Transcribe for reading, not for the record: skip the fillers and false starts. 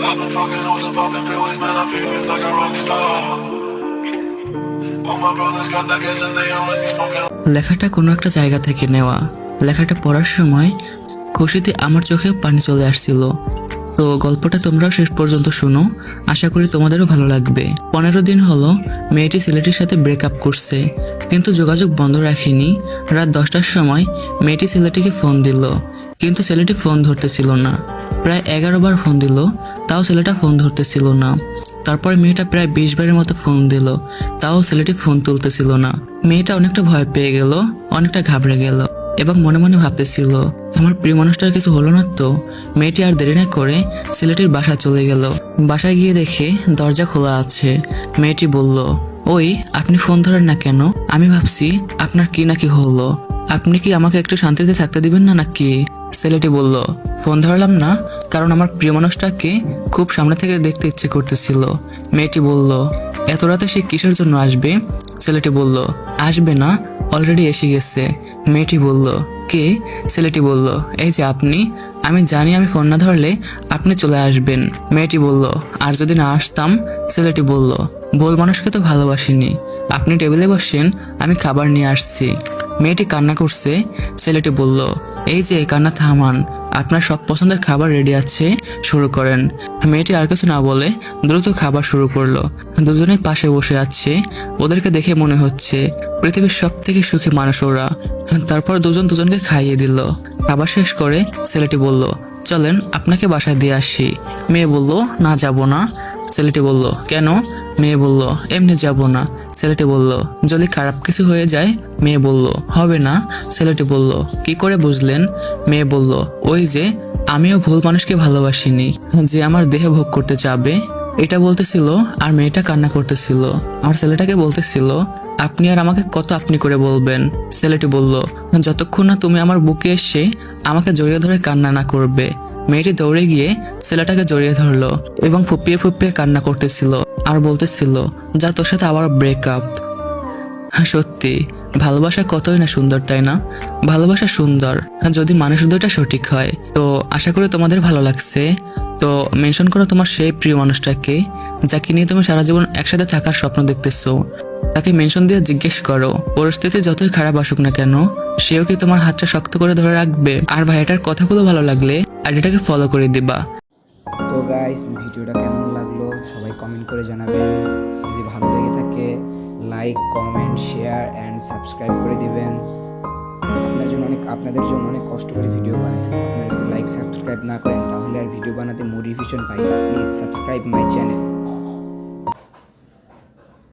I've been fucking hoes and popping pills, man, I feel it's like a rock star. All my brothers got that gas and they always be smoking. লেখাটা কোনো একটা জায়গা থেকে নেওয়া। লেখাটা পড়ার সময় খুশিতে আমার চোখে পানি চলে আসছিল। তো গল্পটা তোমরাও শেষ পর্যন্ত শোনো, আশা করি তোমাদেরও ভালো লাগবে। 15 দিন হলো মেয়েটি ছেলেটির সাথে ব্রেকআপ করছে, কিন্তু যোগাযোগ বন্ধ রাখেনি। রাত 10টার সময় মেয়েটি ছেলেটিকে ফোন দিল, কিন্তু ছেলেটি ফোন ধরতেছিল না। প্রায় 11 বার ফোন দিল, তাও ছেলেটা ফোন ধরতেছিল না। তারপর মেয়েটা প্রায় 20 বারের মতো ফোন দিল, তাও ছেলেটি ফোন তুলতেছিল না। মেয়েটা অনেকটা ভয় পেয়ে গেল, অনেকটা ঘাবড়ে গেল এবং মনে মনে ভাবতেছিল, আমার প্রিয় মানুষটার কিছু হলো না তো। মেয়েটি আর দেরি না করে ছেলেটির বাসায় চলে গেল। বাসায় গিয়ে দেখে দরজা খোলা আছে। মেয়েটি বলল, ওই আপনি ফোন ধরেন না কেন? আমি ভাবছি আপনার কি নাকি হলো, আপনি কি আমাকে একটু শান্তিতে থাকতে দিবেন না নাকি? ছেলেটি বলল, ফোন ধরলাম না কারণ আমার প্রিয় মানুষটাকে খুব সামনে থেকে দেখতে ইচ্ছে করতেছিল। মেয়েটি বলল, এত রাতে সে কিসের জন্য আসবে? ছেলেটি বলল, আসবে না, অলরেডি এসে গেছে। মেয়েটি বলল, কে? ছেলেটি বলল, এই যে আপনি। আমি জানি আমি ফোন না ধরলে আপনি চলে আসবেন। মেয়েটি বলল, আর যদি না আসতাম? ছেলেটি বলল, বল মানুষকে তো ভালোবাসিনি। আপনি টেবিলে বসেন, আমি খাবার নিয়ে আসছি। মেয়েটি কান্না করছে। ছেলেটি বলল, এই যে কান্না থামান, আপনার সব পছন্দের খাবার রেডি আছে, শুরু করেন। মেয়েটি আর কিছু না বলে দ্রুত খাবার শুরু করলো। দুজনে পাশে বসে আছে, ওদেরকে দেখে মনে হচ্ছে পৃথিবীর সব থেকে সুখী মানুষ ওরা। তারপর দুজন দুজনকে খাইয়ে দিল। খাবার শেষ করে ছেলেটি বলল, চলেন আপনাকে বাসায় দিয়ে আসি। মেয়ে বলল, না যাব না। ছেলেটি বলল, কেন? মেয়ে বলল, এমনি যাব না। ছেলেটি বলল, যদি খারাপ কিছু হয়ে যায়? মেয়ে বলল, হবে না। ছেলেটি বলল, কি করে বুঝলেন? মেয়ে বলল, ওই যে আমিও ভুল মানুষকে ভালোবাসিনি, যে আমার দেহে ভোগ করতে চাবে। এটা বলতেছিল আর মেয়েটা কান্না করতেছিল। আর ছেলেটাকে বলতেছিল, আপনি আর আমাকে কত আপনি করে বলবেন? ছেলেটি বলল, যতক্ষণ না তুমি আমার বুকে এসে আমাকে জড়িয়ে ধরে কান্না না করবে। মেয়েটি দৌড়ে গিয়ে ছেলেটাকে জড়িয়ে ধরলো এবং ফুপিয়ে ফুপিয়ে কান্না করতেছিল আর বলতেছিল, যা তোর সাথে আবার ব্রেকআপ। সত্যি ভালোবাসা কতই না সুন্দর, তাই না? ভালোবাসা সুন্দর যদি মানুষ দুইটা সঠিক হয়। তো আশা করি তোমাদের ভালো লাগছে। তো মেনশন করো তোমার সেই প্রিয় মানুষটাকে, যাকে নিয়ে তুমি সারা জীবন একসাথে থাকার স্বপ্ন দেখতেছো। তাকে মেনশন দিয়ে জিজ্ঞেস করো, পরিস্থিতি যতই খারাপ আসুক না কেন, সেও কি তোমার হাতটা শক্ত করে ধরে রাখবে? আর ভাইটার কথাগুলো ভালো লাগলে আইডিটাকে ফলো করে দিবা। তো গাইস, ভিডিওটা কেমন লাগলো সবাই কমেন্ট করে জানাবেন। যদি ভালো লেগে থাকে like, comment, share and subscribe করে দিবেন। আপনাদের জন্য অনেক কষ্ট করে ভিডিও বানাই। আপনারা যদি লাইক সাবস্ক্রাইব না করেন তাহলে আর ভিডিও বানাতে মোটিভেশন পাই না। Please subscribe my channel.